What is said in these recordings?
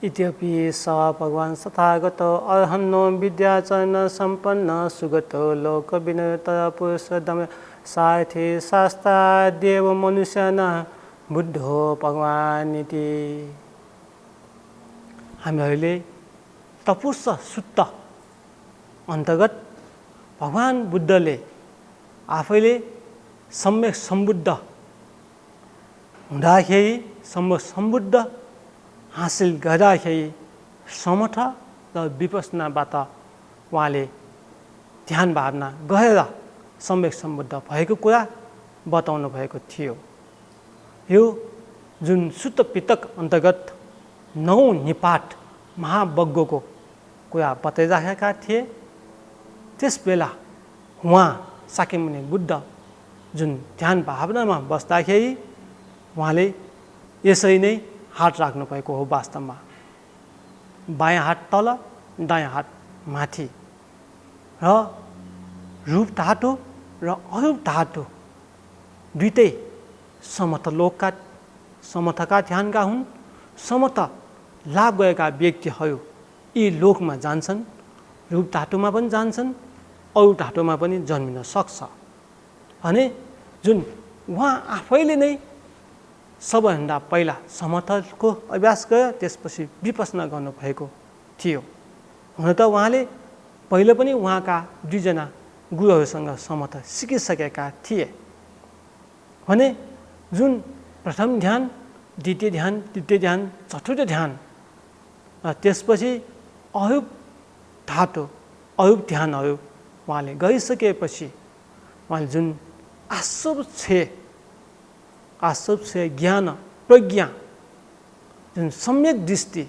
इत्यपि स भगवान् तथागतो अर्हन्नो विद्याचरण सम्पन्न सुगतो लोकविनत पुरुषोत्तम साथे शास्त्रा देव मनुष्यन बुद्धो भगवान् इति। हामीहरूले तपुस सुत्त अन्तर्गत भगवान् बुद्धले आफैले सम्यक सम्बुद्ध हुँदाखेरि सम्यक सम्बुद्ध हासिल गर्दाखेरि समथ र विपश्यनाबाट उहाँले ध्यान भावना गरेर सम्यक सम्बुद्ध भएको कुरा बताउनु भएको थियो। यो जुन सुत्त पितक अन्तर्गत 9 निपात महायज्ञको कुरा बताइराखेका थिए। त्यस बेला उहाँ शाक्यमुनि बुद्ध जुन ध्यान भावनामा बस्दाखेरि उहाँले यसरी नै हात राख्नु भएको हो। वास्तवमा बायाँ हात तल दायाँ हात माथि र रूप धातु र अरूप धातु दुईटै समथलोकका समथका ध्यानका हुन्। समथ लाभ गएका व्यक्तिहरू यी लोकमा जान्छन्, रूप धातुमा पनि जान्छन्, अरू धातुमा पनि जन्मिन सक्छ भने जुन उहाँ आफैले नै सबैभन्दा पहिला समथको अभ्यास गर्यो, त्यसपछि विपश्यना गर्नुभएको थियो। हुन त उहाँले पहिले पनि उहाँका 2 जना गुरुहरूसँग समथ सिकिसकेका थिए भने जुन प्रथम ध्यान, द्वितीय ध्यान, तृतीय ध्यान, चतुर्थ ध्यान र त्यसपछि अरूप धातु अरूप ध्यानहरू उहाँले गरिसकेपछि उहाँले जुन आश्चर्य ज्ञान प्रज्ञा जुन सम्यक दृष्टि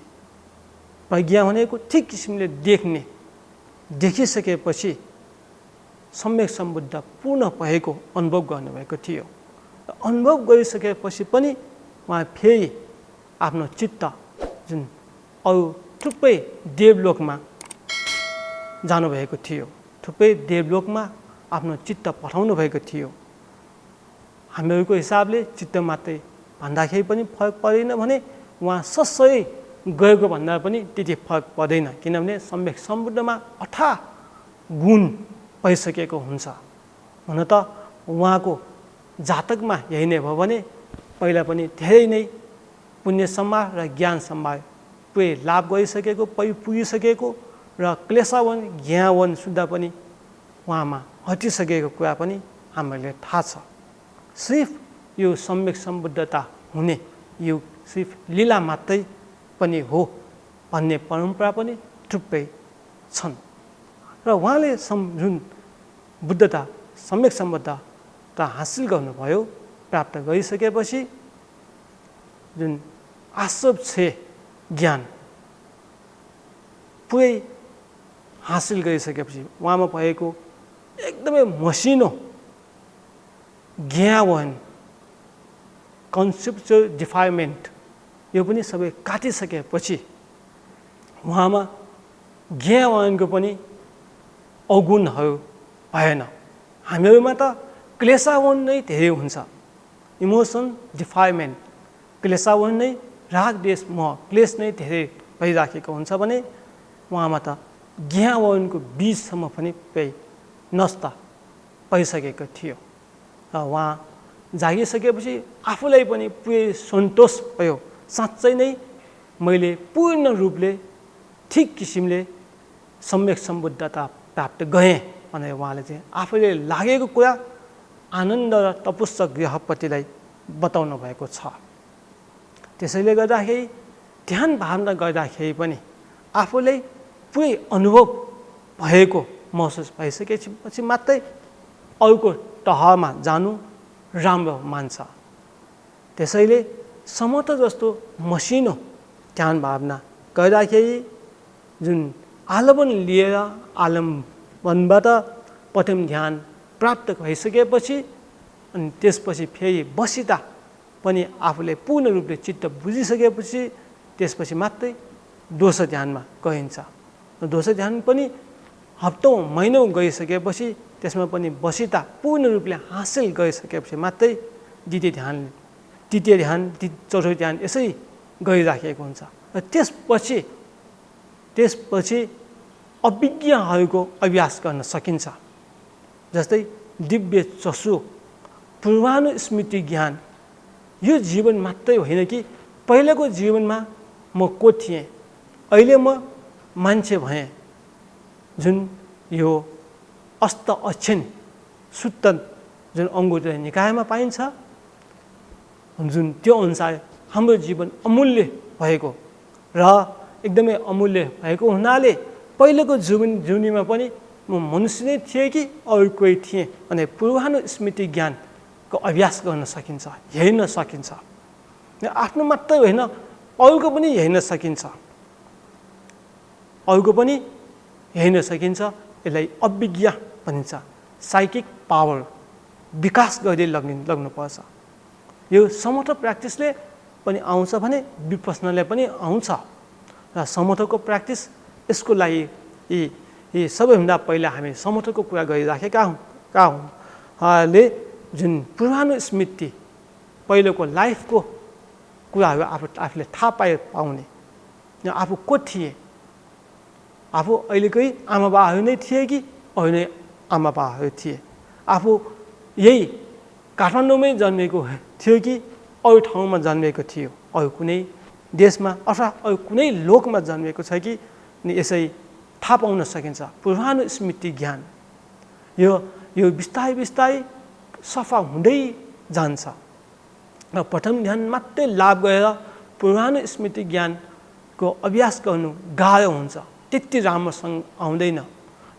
प्रज्ञा भनेको ठिक किसिमले देखिसकेपछि सम्यक सम्बुद्ध पूर्ण भएको अनुभव गर्नुभएको थियो। अनुभव गरिसकेपछि पनि उहाँ फेरि आफ्नो चित्त जुन अरू थुप्रै देवलोकमा जानुभएको थियो, थुप्रै देवलोकमा आफ्नो चित्त पठाउनु भएको थियो। हामीहरूको हिसाबले चित्त मात्रै भन्दाखेरि पनि फरक पर्दैन भने उहाँ ससै गएको भन्दा पनि त्यति फरक पर्दैन, किनभने सम्यक सम्बुद्धमा अथाह गुण पाइसकेको हुन्छ। हुन त उहाँको जातकमा यही नै भयो भने पहिला पनि धेरै नै पुण्य सम्भार र ज्ञान सम्भार पुरै लाभ गरिसकेको पुगिसकेको र क्लेशावन ज्ञावन सुद्धा पनि उहाँमा हटिसकेको कुरा पनि हामीहरूले थाहा छ। सिर्फ यो सम्यक सम्बुद्धता हुने यो सिर्फ लीला मात्रै पनि हो भन्ने परम्परा पनि थुप्रै छन् र उहाँले जुन बुद्धता सम्यक सम्बुद्धता हासिल गर्नुभयो, प्राप्त गरिसकेपछि जुन आश्चर्य ज्ञान पुरै हासिल गरिसकेपछि उहाँमा भएको एकदमै मसिनो ज्ञान कन्सेप्चुअल डिफाइनमेन्ट यो पनि सबै काटिसकेपछि उहाँमा ज्ञानको पनि अवगुणहरू भएन। हामीहरूमा त क्लेशावन नै धेरै हुन्छ, इमोसन डिफाइनमेन्ट, क्लेशावन नै राग देश मोह क्लेश नै धेरै भइराखेको हुन्छ भने उहाँमा त ज्ञानको बीजसम्म पनि नष्ट पाइसकेको थियो। र उहाँ जागिसकेपछि आफूलाई पनि पुरै सन्तोष भयो, साँच्चै नै मैले पूर्ण रूपले ठिक किसिमले सम्यक सम्बुद्धता प्राप्त गरेँ भनेर उहाँले चाहिँ आफूले लागेको कुरा आनन्द र तपस्या गृहपतिलाई बताउनु भएको छ। त्यसैले गर्दाखेरि ध्यान भावना गर्दाखेरि पनि आफूलाई पुरै अनुभव भएको महसुस भइसकेपछि मात्रै अरूको तहमा जानु राम्रो मान्छ। त्यसैले समथ जस्तो मसिनो ध्यान भावना गर्दाखेरि जुन आलम्बन लिएर आलम्बनबाट प्रथम ध्यान प्राप्त भइसकेपछि अनि त्यसपछि फेरि बसिदा पनि आफूले पूर्ण रूपले चित्त बुझिसकेपछि त्यसपछि मात्रै दोष ध्यानमा गइन्छ। दोष ध्यान पनि हप्तौँ महिनौँ गइसकेपछि त्यसमा पनि बसिदा पूर्ण रूपले हासिल गरिसकेपछि मात्रै द्वितीय ध्यान, तृतीय ध्यान, चौथो ध्यान यसै गरिराखेको हुन्छ। त्यसपछि अभिज्ञहरूको अभ्यास गर्न सकिन्छ। जस्तै दिव्य चक्षु, पूर्वानुस्मृति ज्ञान, यो जीवन मात्रै होइन कि पहिलेको जीवनमा म को थिएँ, अहिले म मान्छे भएँ, जुन यो अस्त अक्षिण सुत्त जुन अङ्गुठ्यो निकायमा पाइन्छ, जुन त्यो अनुसार हाम्रो जीवन अमूल्य भएको र एकदमै अमूल्य भएको हुनाले पहिलेको जुनीमा पनि म मनुष्य नै थिएँ कि अरू कोही थिएँ भने पूर्वानुस्मृति ज्ञानको अभ्यास गर्न सकिन्छ, हेर्न सकिन्छ। आफ्नो मात्रै होइन, अरूको पनि हेर्न सकिन्छ, यसलाई अभिज्ञ भनिन्छ। साइकिक पावर विकास गर्दै लाग्नुपर्छ। यो समथ प्र्याक्टिसले पनि आउँछ भने विपश्यनाले पनि आउँछ। र समथको प्र्याक्टिस, यसको लागि यी सबैभन्दा पहिला हामी समथको कुरा गरिराखेका ले जुन पूर्वानुस्मृति पहिलेको लाइफको कुराहरू आफूले थाहा पाउने, आफू को थिए, आफू अहिलेकै आमा बाबाहरू नै थिए कि अरू नै आमा बाबाहरू थिए, आफू यही काठमाडौँमै जन्मेको थियो कि अरू ठाउँमा जन्मेको थियो, अरू कुनै देशमा अथवा अरू कुनै लोकमा जन्मेको छ कि, यसै थाहा पाउन सकिन्छ। पूर्वानुस्मृति ज्ञान यो बिस्तारै बिस्तारै सफा हुँदै जान्छ र प्रथम ध्यान मात्रै लाभ गरेर पूर्वानुस्मृति ज्ञानको अभ्यास गर्नु गाह्रो हुन्छ, त्यति राम्रोसँग आउँदैन।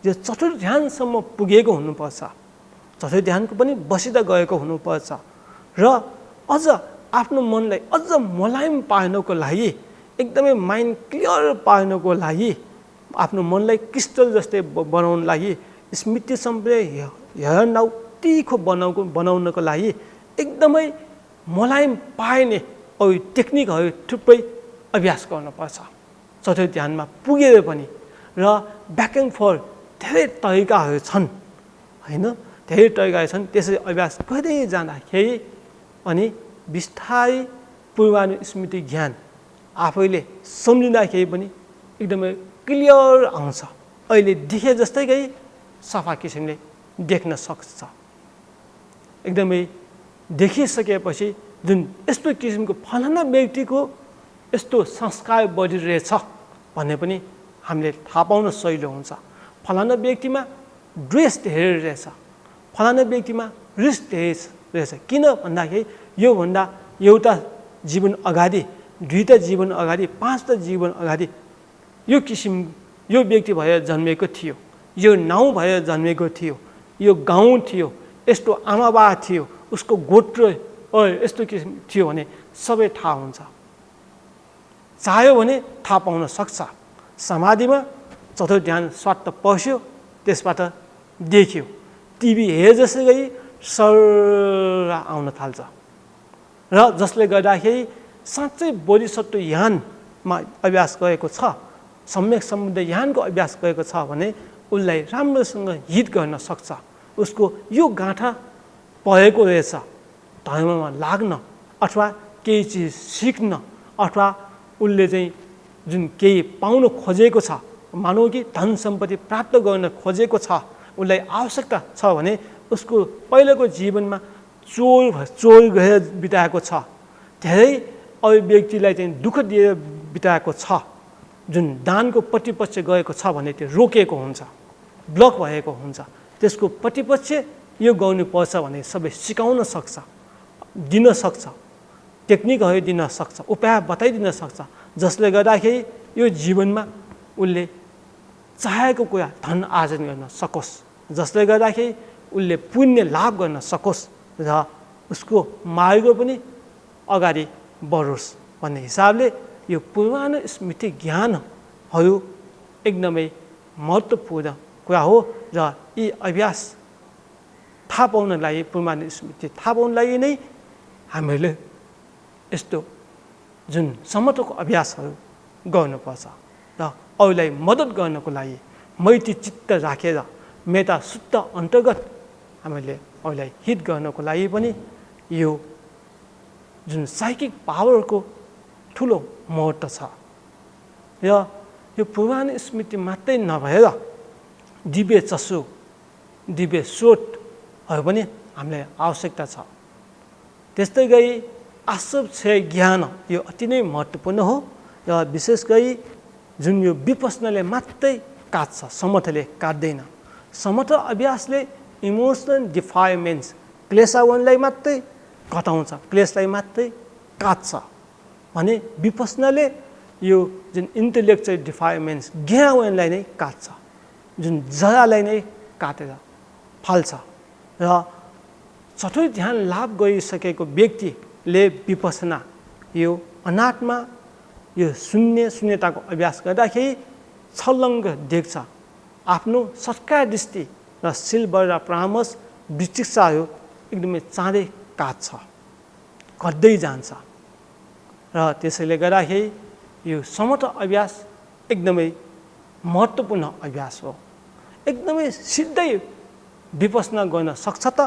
यो चतुर्थ ध्यानसम्म पुगेको हुनुपर्छ, चतुर्थ ध्यानको पनि बसिदा गएको हुनुपर्छ र अझ आफ्नो मनलाई अझ मुलायम पार्नको लागि, एकदमै माइन्ड क्लियर पार्नको लागि, आफ्नो मनलाई क्रिस्टल जस्तै बनाउनको लागि, स्मृति सम्पदै हेर्न तीखो बनाउनको लागि एकदमै मुलायम पार्ने अरू टेक्निकहरू थुप्रै अभ्यास गर्नुपर्छ चतुर्थ ध्यानमा पुगेर पनि। र ब्याक एन्ड फोर्थ धेरै तरिकाहरू छन्, होइन, धेरै तरिकाहरू छन्। त्यसरी अभ्यास गर्दै जाँदाखेरि अनि बिस्तारै पूर्वानुस्मृति ज्ञान आफैले सम्झिँदाखेरि पनि एकदमै क्लियर आउँछ। अहिले देखे जस्तै सफा किसिमले देख्न सक्छ। एकदमै देखिसकेपछि जुन यस्तो किसिमको फलाना व्यक्तिको यस्तो संस्कार बढिरहेछ भन्ने पनि हामीले थाहा पाउन सजिलो हुन्छ। फलाना व्यक्तिमा ड्रेस धेरै रहेछ, फलाना व्यक्तिमा रिस धेरै रहेछ। किन भन्दाखेरि योभन्दा एउटा जीवन अगाडि, दुईवटा जीवन अगाडि, पाँचवटा जीवन अगाडि यो व्यक्ति भएर जन्मेको थियो, यो नाउँ भएर जन्मेको थियो, यो गाउँ थियो, यस्तो आमा बाबा थियो, उसको गोत्र यस्तो किसिम थियो भने सबै थाहा हुन्छ। चाह्यो भने थाहा पाउन सक्छ। समाधिमा चतुर्थ ध्यान स्वात्त पस्यो, त्यसबाट देख्यो, टिभी हेरे जसै गरी सर आउन थाल्छ। र जसले गर्दाखेरि साँच्चै बोधिसत्व ज्ञानमा अभ्यास गरेको छ, सम्यक सम्बुद्ध ज्ञानको अभ्यास गरेको छ भने उसलाई राम्रोसँग हित गर्न सक्छ। उसको यो गाँठा परेको रहेछ धर्ममा लाग्न, अथवा केही चिज सिक्न, अथवा उसले चाहिँ जुन केही पाउन खोजेको छ, मानौ कि धन सम्पत्ति प्राप्त गर्न खोजेको छ, उसलाई आवश्यकता छ भने उसको पहिलेको जीवनमा चोर गएर बिताएको छ, धेरै अरू व्यक्तिलाई चाहिँ दुःख दिएर बिताएको छ, जुन दानको प्रतिपक्ष गएको छ भने त्यो रोकेको हुन्छ, ब्लक भएको हुन्छ। त्यसको प्रतिपक्ष यो गर्नुपर्छ भने सबै सिकाउन सक्छ, दिन सक्छ, टेक्निकहरू दिन सक्छ, उपाय बताइदिन सक्छ, जसले गर्दाखेरि यो जीवनमा उसले चाहेको कुरा धन आर्जन गर्न सकोस्, जसले गर्दाखेरि उसले पुण्य लाभ गर्न सकोस् र उसको मार्ग पनि अगाडि बढोस् भन्ने हिसाबले यो पूर्वानुस्मृति ज्ञानहरू एकदमै महत्त्वपूर्ण कुरा हो। र यी अभ्यास थाहा पाउनलाई, पूर्वानुस्मृति थाहा पाउनलाई नै हामीले यस्तो जुन समथको अभ्यासहरू गर्नुपर्छ र अरूलाई मद्दत गर्नको लागि मैत्री चित्त राखेर मेता शुद्ध अन्तर्गत हामीले अरूलाई हित गर्नको लागि पनि यो जुन साइकिक पावरको ठुलो महत्त्व छ र यो पुरानो स्मृति मात्रै नभएर दिव्य चक्षु दिव्य स्रोतहरू पनि हामीलाई आवश्यकता छ। त्यस्तै गरी आश्चर्य ज्ञान यो अति नै महत्त्वपूर्ण हो र विशेष गरी जुन यो विपस्सनाले मात्रै काट्छ, समर्थले काट्दैन। समर्थ अभ्यासले इमोसनल डिफाइलमेन्ट्स क्लेशावनलाई मात्रै घटाउँछ, क्लेशलाई मात्रै काट्छ भने विपस्सनाले यो जुन इन्टेलेक्चुअल डिफाइलमेन्ट्स ज्ञानलाई नै काट्छ, जुन जरालाई नै काटेर फाल्छ। र चतुर ध्यान लाभ गरिसकेको व्यक्तिले विपस्सना यो अनात्मा यो शून्यताको अभ्यास गर्दाखेरि छलङ्ग देख्छ। आफ्नो सत्कार दृष्टि र सिल्भर र परामर्श विचिक्षाहरू एकदमै चाँडै काट्छ, घट्दै जान्छ। र त्यसैले गर्दाखेरि यो समर्थ अभ्यास एकदमै महत्त्वपूर्ण अभ्यास हो। एकदमै सिधै विपस्सना गर्न सक्छ त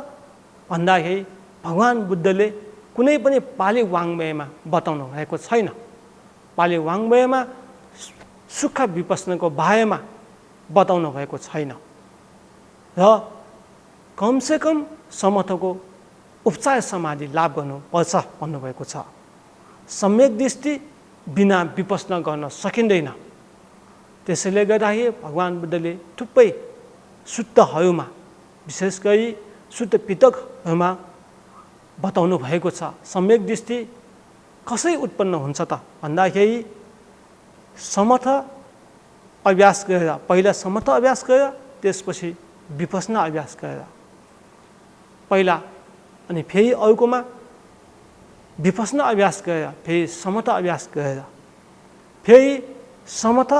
भन्दाखेरि भगवान बुद्धले कुनै पनि पाली वाङ्मयमा बताउनु भएको छैन। पाली वाङ्मयमा सुख विपस्सनाको बारेमा बताउनु भएको छैन र कमसेकम समर्थको उपचार समाधि लाभ गर्नुपर्छ भन्नुभएको छ। सम्यक दृष्टि बिना विपस्सना गर्न सकिँदैन। त्यसैले गर्दाखेरि भगवान बुद्धले थुप्रै सुत्तहरूमा विशेष गरी शुद्ध पिटकहरूमा बताउनु भएको छ सम्यक दृष्टि कसरी उत्पन्न हुन्छ त भन्दाखेरि समर्थ अभ्यास गरेर, पहिला समर्थ अभ्यास गरेर त्यसपछि विपस्सना अभ्यास गरेर, पहिला अनि फेरि अर्कोमा विपस्सना अभ्यास गरेर फेरि समर्थ अभ्यास गरेर फेरि समर्थ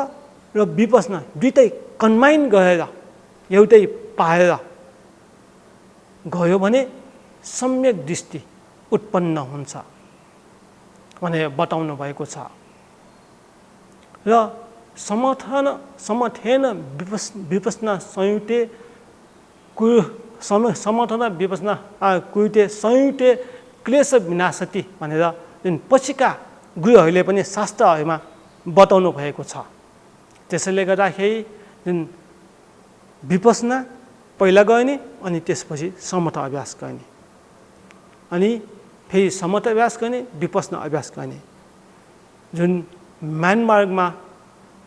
र विपस्सना दुईटै कम्बाइन गरेर एउटै पाएर गयो भने सम्यक दृष्टि उत्पन्न हुन्छ भनेर बताउनु भएको छ। र समर्थन विपस्सना संयुक्ते समर्थन विपस्सना कुरुते संयुक्ते क्लेश विनाशति भनेर जुन पछिका गुरुहरूले पनि शास्त्रहरूमा बताउनु भएको छ। त्यसैले गर्दाखेरि जुन विपस्सना पहिला गर्ने अनि त्यसपछि समर्थ अभ्यास गर्ने अनि फेरि समर्थ अभ्यास गर्ने, विपस्सना अभ्यास गर्ने। जुन म्यानमारमा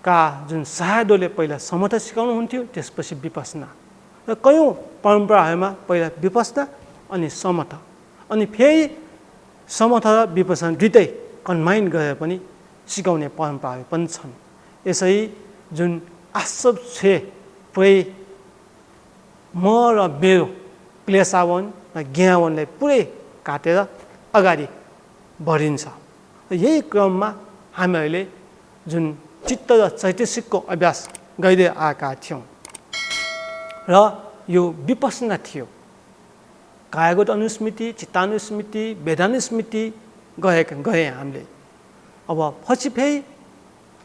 का जुन साधुले पहिला समर्थ सिकाउनुहुन्थ्यो त्यसपछि विपस्सना र कयौँ परम्पराहरूमा पहिला विपस्सना अनि समर्थ अनि फेरि समर्थ र विपस्सना दुईटै कम्बाइन गरेर पनि सिकाउने परम्पराहरू पनि छन्। यसरी जुन आश्चर्य पुरै म र मेरो क्लेशावन र ज्ञानलाई पुरै काटेर अगाडि बढिन्छ। यही क्रममा हामीहरूले जुन चित्त र चैतसिकको अभ्यास गर्दै आएका थियौँ र यो विपस्सना थियो। कायगत अनुस्मृति, चित्तानुस्मृति, वेदानुस्मृति गए हामीले। अब पछि फेरि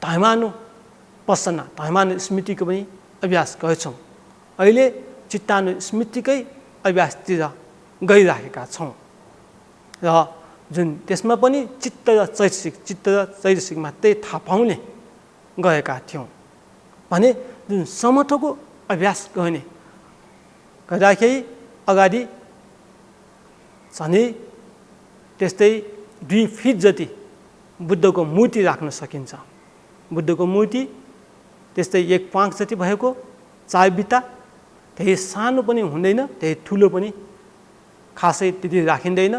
धर्मानुपस्सना, धर्मानुस्मृतिको पनि अभ्यास गर्छौँ। अहिले चित्तानुस्मृतिकै अभ्यासतिर गइराखेका छौँ र जुन त्यसमा पनि चित्त र चैतसिक मात्रै थाहा पाउने गएका थियौँ भने जुन समर्थको अभ्यास गर्दाखेरि अगाडि झनै त्यस्तै 2 फिट जति बुद्धको मूर्ति राख्न सकिन्छ। बुद्धको मूर्ति त्यस्तै 1 पाँच जति भएको 4 बिटा, त्यही सानो पनि हुँदैन त्यही ठुलो पनि खासै त्यति राखिँदैन।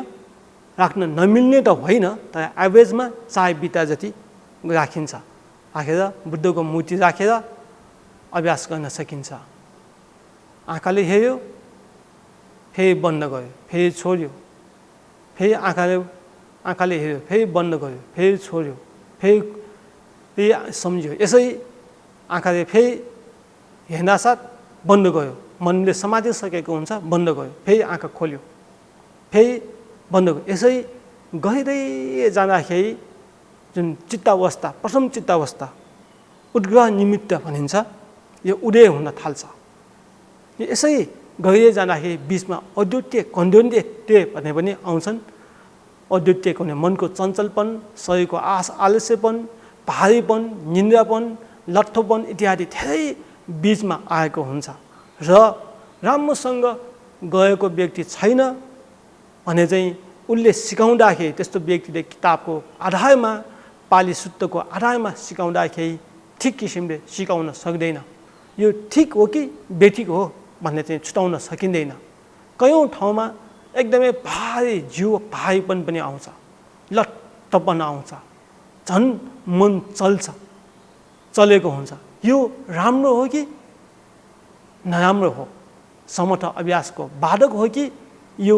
राख्न नमिल्ने त होइन तर एभरेजमा 4 बिटा जति राखिन्छ। राखेर बुद्धको मूर्ति राखेर अभ्यास गर्न सकिन्छ। आँखाले हेऱ्यो फेरि बन्द गर्यो, फेरि छोड्यो, फेरि आँखाले हेऱ्यो फेरि बन्द गर्यो, फेरि छोड्यो, फेरि सम्झ्यो। यसै आँखाले फेरि हेर्नासाथ बन्द गर्यो, मनले समातिसकेको हुन्छ बन्द गर्यो, फेरि आँखा खोल्यो, फेरि बन्द गर्यो। यसै गर्दै जाँदाखेरि जुन चित्तावस्था, प्रथम चित्तावस्था उद्ग्रह निमित्त भनिन्छ, यो उदय हुन थाल्छ। यसै गर्दै जाँदाखेरि बिचमा अद्वितीय कन्द्योन्य भन्ने पनि आउँछन्। अद्वितीय भने मनको चञ्चलपन, शरीरको आलस्यपन, भारीपन, निन्द्रापन, लट्ठोपन इत्यादि धेरै बीचमा आएको हुन्छ र राम्रोसँग गएको व्यक्ति छैन भने चाहिँ उसले सिकाउँदाखेरि त्यस्तो व्यक्तिले किताबको आधारमा पाली सूत्रको आधारमा सिकाउँदाखेरि ठिक किसिमले सिकाउन सक्दैन। यो ठिक हो कि बेठिक हो भन्ने चाहिँ छुटाउन सकिँदैन। कयौँ ठाउँमा एकदमै भारी जिउ भारीपन पनि आउँछ, लट्ठपन आउँछ, झन् मन चलेको हुन्छ। यो राम्रो हो कि नराम्रो हो, समर्थ अभ्यासको बाधक हो कि यो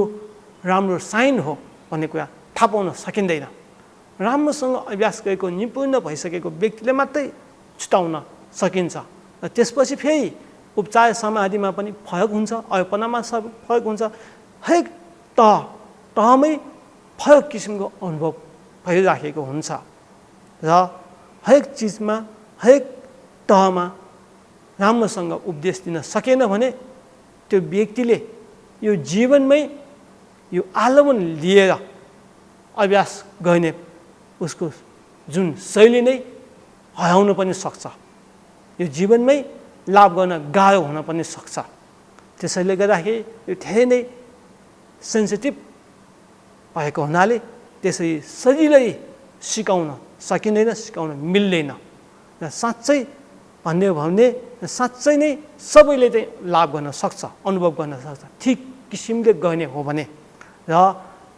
राम्रो साइन हो भन्ने कुरा थाहा पाउन सकिँदैन। राम्रोसँग अभ्यास गरेको निपुण भइसकेको व्यक्तिले मात्रै छुटाउन सकिन्छ र त्यसपछि फेरि उपचार समाधिमा पनि फरक हुन्छ, अर्पणामा फरक हुन्छ। हरेक तहमै फरक किसिमको अनुभव भइराखेको हुन्छ र हरेक चिजमा हरेक तहमा राम्रोसँग उपदेश दिन सकेन भने त्यो व्यक्तिले यो जीवनमै यो आलमन लिएर अभ्यास गर्ने उसको जुन शैली नै हराउन पनि सक्छ। यो जीवनमै लाभ गर्न गाह्रो हुन पनि सक्छ। त्यसैले गर्दाखेरि यो धेरै नै सेन्सिटिभ भएको हुनाले त्यसरी सजिलै सिकाउन सकिँदैन, सिकाउन मिल्दैन। र साँच्चै भन्ने हो भने साँच्चै नै सबैले चाहिँ लाभ गर्न सक्छ, अनुभव गर्न सक्छ ठिक किसिमले गर्ने हो भने। र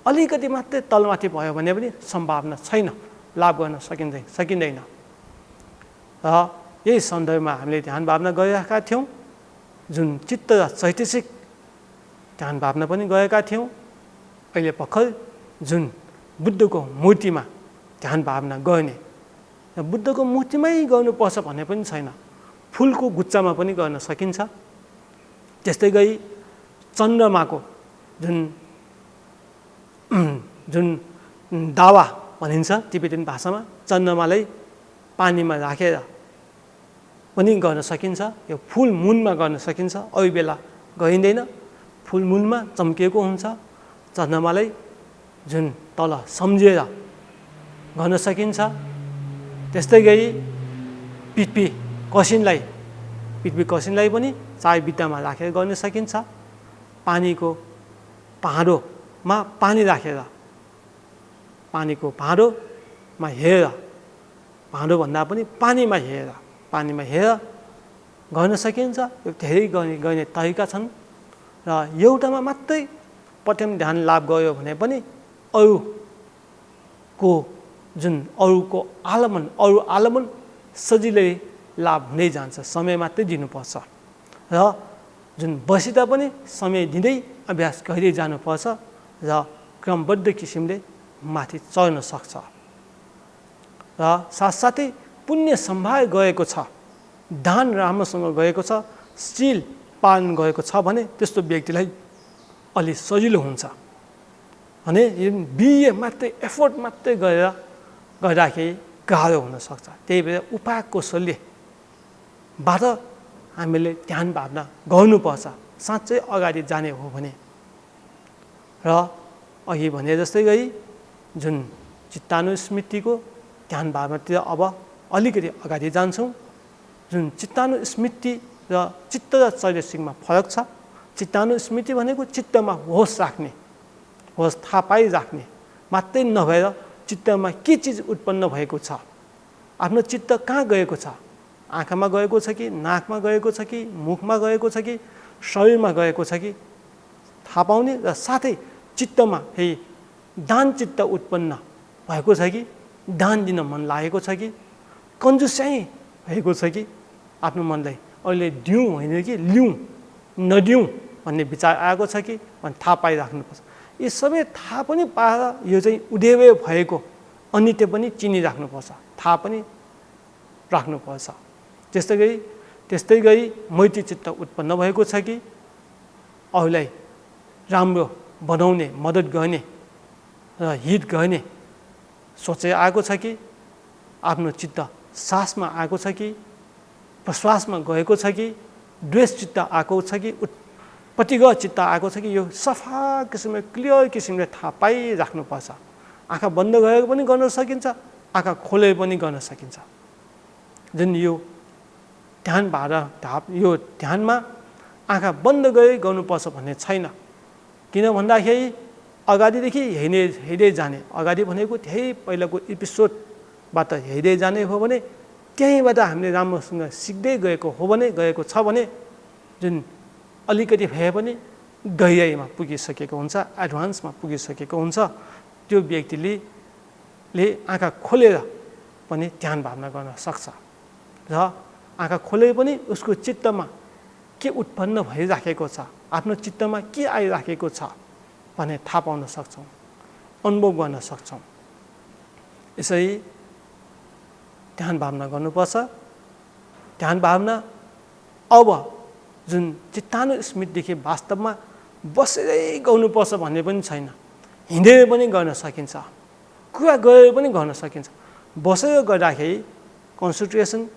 अलिकति मात्रै तलमाथि भयो भने पनि सम्भावना छैन, लाभ गर्न सकिँदैन। र यही सन्दर्भमा हामीले ध्यान भावना गरिरहेका थियौँ, जुन चित्त र चैतसिक ध्यान भावना पनि गरेका थियौँ। अहिले भर्खर जुन बुद्धको मूर्तिमा ध्यान भावना गर्ने, र बुद्धको मूर्तिमै गर्नुपर्छ भन्ने पनि छैन, फुलको गुच्चामा पनि गर्न सकिन्छ। त्यस्तै गरी चन्द्रमाको जुन दावा भनिन्छ तिब्बती भाषामा, चन्द्रमालाई पानीमा राखेर पनि गर्न सकिन्छ। यो फुल मुनमा गर्न सकिन्छ, अरू बेला गरिँदैन। फुल मुनमा चम्किएको हुन्छ, चन्द्रमालाई जुन तल सम्झेर गर्न सकिन्छ। त्यस्तै गरी पृथ्वी कसिनलाई पनि चार बित्तामा राखेर गर्न सकिन्छ। पानीको भाँडोमा पानी राखेर, पानीको भाँडोमा हेरेर, भाँडोभन्दा पनि पानीमा हेरेर गर्न सकिन्छ। यो धेरै गर्ने तरिका छन् र एउटामा मात्रै प्रथम ध्यान लाभ गयो भने पनि अरूको आलमन सजिलै लाभ हुँदै जान्छ। समय मात्रै दिनुपर्छ र जुन बसिँदा पनि समय दिँदै अभ्यास गर्दै जानुपर्छ र क्रमबद्ध किसिमले माथि चढ्न सक्छ। र साथसाथै पुण्य सम्भार गएको छ, दान राम्रोसँग गएको छ, शील पालन गएको छ भने त्यस्तो व्यक्तिलाई अलि सजिलो हुन्छ। भने बिहे मात्रै एफोर्ट मात्रै गर्दाखेरि गाह्रो हुनसक्छ। त्यही भएर उपाय कौशल्यबाट हामीले ध्यान भावना गर्नुपर्छ साँच्चै अगाडि जाने हो भने। र अघि भने जस्तै गरी जुन चित्तानुस्मृतिको ध्यान भावनातिर अब अलिकति अगाडि जान्छौँ। जुन चित्तानुस्मृति र चित्त र चैतसिकमा फरक छ। चित्तानुस्मृति भनेको चित्तमा होस राख्ने, होस थाहा पाइराख्ने मात्रै नभएर चित्तमा के चिज उत्पन्न भएको छ, आफ्नो चित्त कहाँ गएको छ, आँखामा गएको छ कि नाकमा गएको छ कि मुखमा गएको छ कि शरीरमा गएको छ कि थाहा पाउने। र साथै चित्तमा फेरि दान चित्त उत्पन्न भएको छ कि, दान दिन मन लागेको छ कि, कन्जुस्याइ भएको छ कि, आफ्नो मनलाई अहिले दिउँ होइन कि लिउँ नदिउँ भन्ने विचार आएको छ कि भन्ने थाहा पाइराख्नुपर्छ। यी सबै थाहा पनि पाएर यो चाहिँ उदेव्य भएको अनित्य पनि चिनिराख्नुपर्छ, थाहा पनि राख्नुपर्छ। त्यस्तै गरी मैत्री चित्त उत्पन्न भएको छ कि, अरूलाई राम्रो बनाउने, मद्दत गर्ने र हित गर्ने सोचेर आएको छ कि, आफ्नो चित्त सासमा आएको छ कि, प्रश्वासमा गएको छ कि, द्वेष चित्त आएको छ कि, प्रतिगत चित्त आएको छ कि, यो सफा किसिमले क्लियर किसिमले थाहा पाइराख्नुपर्छ। आँखा बन्द गरेर पनि गर्न सकिन्छ, आँखा खोलेर पनि गर्न सकिन्छ। जुन यो ध्यान यो ध्यानमा आँखा बन्द गरेर गर्नुपर्छ भन्ने छैन। किन भन्दाखेरि अगाडिदेखि हेर्दै जाने, अगाडि भनेको धेरै पहिलाको एपिसोडबाट हेर्दै जाने हो भने त्यहीँबाट हामीले राम्रोसँग सिक्दै गएको छ भने जुन अलिकति भए पनि गहिराइमा पुगिसकेको हुन्छ, एडभान्समा पुगिसकेको हुन्छ, त्यो व्यक्तिले आँखा खोलेर पनि ध्यान भावना गर्न सक्छ र आँखा खोलेर पनि उसको चित्तमा के उत्पन्न भइराखेको छ, आफ्नो चित्तमा के आइराखेको छ भने थाहा पाउन सक्छौँ, अनुभव गर्न सक्छौँ। यसरी ध्यान भावना गर्नुपर्छ। ध्यान भावना अब जुन चित्तानु स्मृतिदेखि वास्तवमा बसेरै गर्नुपर्छ भन्ने पनि छैन, हिँडेर पनि गर्न सकिन्छ, कुरा गरेर पनि गर्न सकिन्छ। बसेर गर्दाखेरि कन्सन्ट्रेसन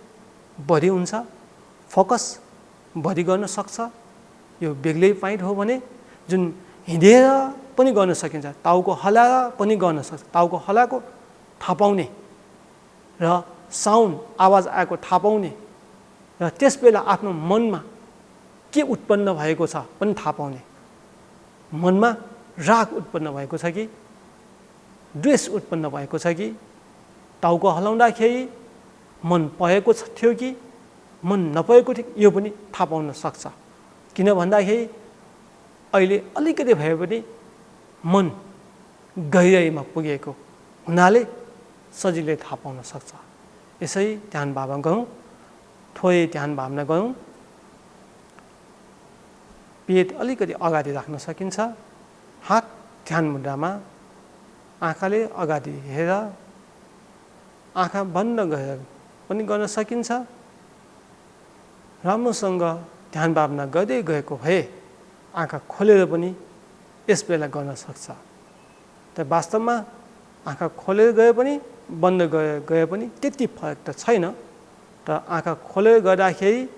बढी हुन्छ, फोकस बढी गर्न सक्छ। यो बेग्लै पोइन्ट हो भने जुन हिँडेर पनि गर्न सकिन्छ, टाउको हल्लाएर पनि गर्न सक्छ, टाउको हल्लाएको थाहा पाउने र साउन्ड आवाज आएको थाहा पाउने र त्यस बेला आफ्नो मनमा के उत्पन्न भएको छ पनि थाहा पाउने। मनमा राग उत्पन्न भएको छ कि द्वेष उत्पन्न भएको छ कि, टाउको हलाउँदाखेरि मन परेको थियो कि मन नपरेको थियो, यो पनि थाहा पाउन सक्छ। किन भन्दाखेरि अहिले अलिकति भए पनि मन गहिराइमा पुगेको हुनाले सजिलै थाहा पाउन सक्छ। यसरी ध्यान भावना गरौँ, थोरै ध्यान भावना गरौँ। पेट अलिकति अगाडि राख्न सकिन्छ, हात ध्यान मुद्रामा, आँखाले अगाडि हेरेर आँखा बन्द गरेर पनि गर्न सकिन्छ। राम्रोसँग ध्यान भावना गर्दै गएको भए आँखा खोलेर पनि यस बेला गर्न सक्छ। त वास्तवमा आँखा खोलेर गए पनि बन्द गए पनि त्यति फरक त छैन। त आँखा खोलेर गर्दाखेरि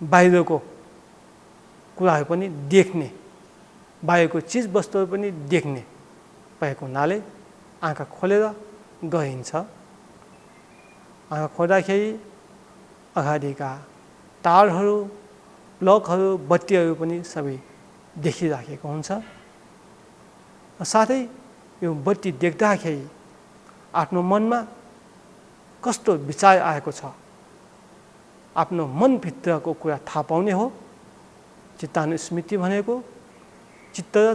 बाहिरको कुराहरू पनि देख्ने, बाहिरको चिज वस्तुहरू पनि देख्ने भएको हुनाले आँखा खोलेर गइन्छ। आँखा खोल्दाखेरि अगाडिका तारहरू, प्लगहरू, बत्तीहरू पनि सबै देखिराखेको हुन्छ। साथै यो बत्ती देख्दाखेरि आफ्नो मनमा कस्तो विचार आएको छ, आफ्नो मनभित्रको कुरा थाहा पाउने हो। चित्तानु स्मृति भनेको चित्त र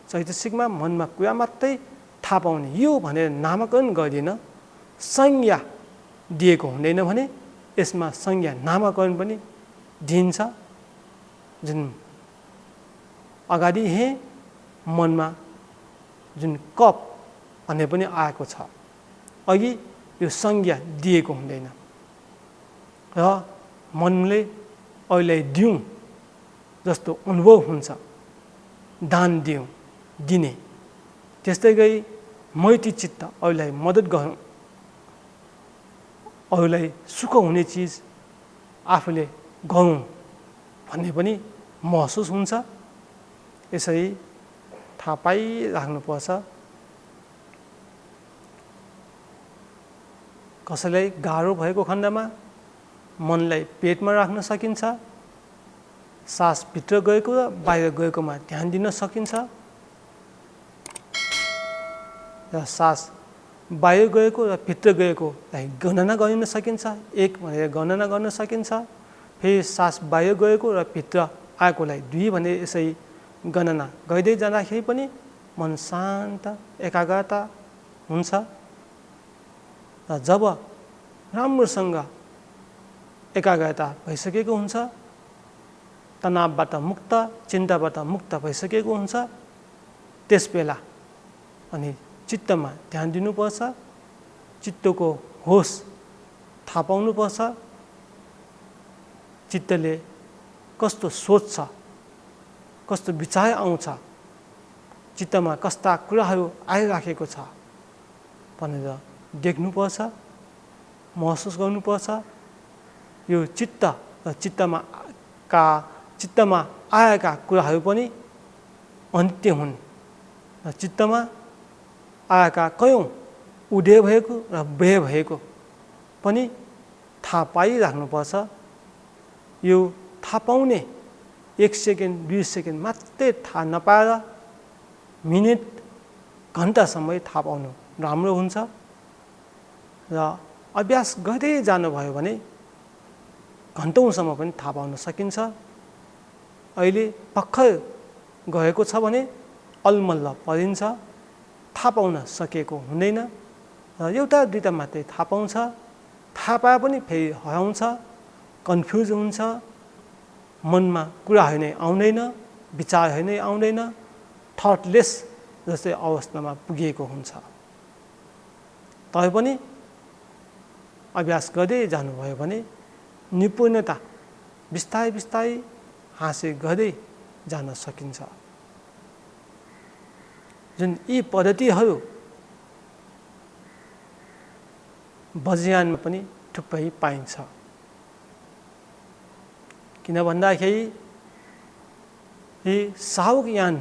चैतसिकमा मनमा कुरा मात्रै थाहा पाउने, यो भनेर नामाकरण गर्दैन, संज्ञा दिएको हुँदैन भने यसमा संज्ञा नामाकरण पनि दिइन्छ। जुन अगाडि मनमा जुन कप भन्ने पनि आएको छ, अघि यो संज्ञा दिएको हुँदैन र मनले अहिले दिउँ जस्तो अनुभव हुन्छ, दान दिने। त्यस्तै गरी मैत्री चित्त अरूलाई मद्दत गरौँ, अरूलाई सुख हुने चिज आफूले गरौँ भन्ने पनि महसुस हुन्छ। यसरी थाहा पाइराख्नुपर्छ। कसैलाई गाह्रो भएको खण्डमा मनलाई पेटमा राख्न सकिन्छ, सास भित्र गएको र बाहिर गएकोमा ध्यान दिन सकिन्छ र सास बाहिर गएको र भित्र गएकोलाई गणना गर्न सकिन्छ, एक भनेर गणना गर्न सकिन्छ। फेरि सास बाहिर गएको र भित्र आएकोलाई दुई भनेर यसरी गणना गर्दै जाँदाखेरि पनि मन शान्त एकाग्रता हुन्छ। र जब राम्रोसँग एकाग्रता भइसकेको हुन्छ, तनावबाट मुक्त, चिन्ताबाट मुक्त भइसकेको हुन्छ, त्यसबेला अनि चित्तमा ध्यान दिनुपर्छ। चित्तको होस थाहा पाउनुपर्छ। चित्तले कस्तो सोच्छ, कस्तो विचार आउँछ, चित्तमा कस्ता कुराहरू आइराखेको छ भनेर देख्नुपर्छ, महसुस गर्नुपर्छ। यो चित्त र चित्तमा आएका कुराहरू पनि अनित्य हुन् र चित्तमा आएका कयौँ उदय भएको र व्यय भएको पनि थाहा पाइराख्नुपर्छ। यो थाहा पाउने 1 सेकेन्ड 2 सेकेन्ड मात्रै थाहा नपाएर मिनेट घन्टासम्म थाहा पाउनु राम्रो हुन्छ। र अभ्यास गर्दै जानुभयो भने घन्टौँसम्म पनि थाहा पाउन सकिन्छ। अहिले भर्खर गएको छ भने अलमल्ल परिन्छ, थाहा पाउन सकेको हुँदैन र एउटा दुईटा मात्रै थाहा पाउँछ। थाहा पाए पनि फेरि हराउँछ, कन्फ्युज हुन्छ, मनमा कुराहरू नै आउँदैन, विचारहरू नै आउँदैन, थटलेस जस्तै अवस्थामा पुगेको हुन्छ। तैपनि अभ्यास गर्दै जानुभयो भने निपुणता बिस्तारै बिस्तारै हासिल गर्दै जान सकिन्छ। जुन यी पद्धतिहरू वज्रयानमा पनि थुप्रै पाइन्छ। किन भन्दाखेरि यी शाहुकयानमा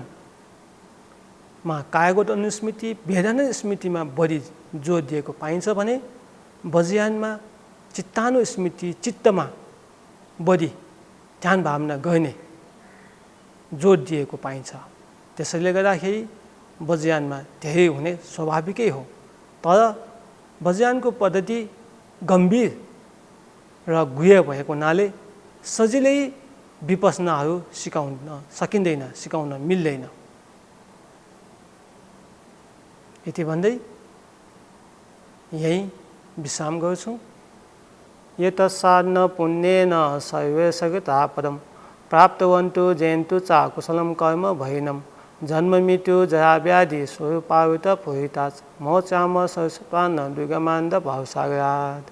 कायागत अनुस्मृति, वेदान्त स्मृतिमा बढी जोड दिएको पाइन्छ भने वज्रयानमा चित्तानुस्मृति, चित्तमा बढी ध्यान भावना गर्ने जोड दिएको पाइन्छ। त्यसैले गर्दाखेरि वज्रयानमा धेरै हुने स्वाभाविकै हो। तर वज्रयानको पद्धति गम्भीर र गुह्य भएको हुनाले सजिलै विपश्यनाहरू सिकाउन सकिँदैन, सिकाउन मिल्दैन। यति भन्दै यही विश्राम गर्छु। यतस्साधन पुण्येन सर्वे सगता पदम प्राप्तवन्तु जयन्तु च कुशलं कर्म भैनम जन्म मृत्यु जरा व्याधि स्वरूपावृत पुरितात् मोचाम सरस्वतान् दुर्गमान्ध भावसागरात्।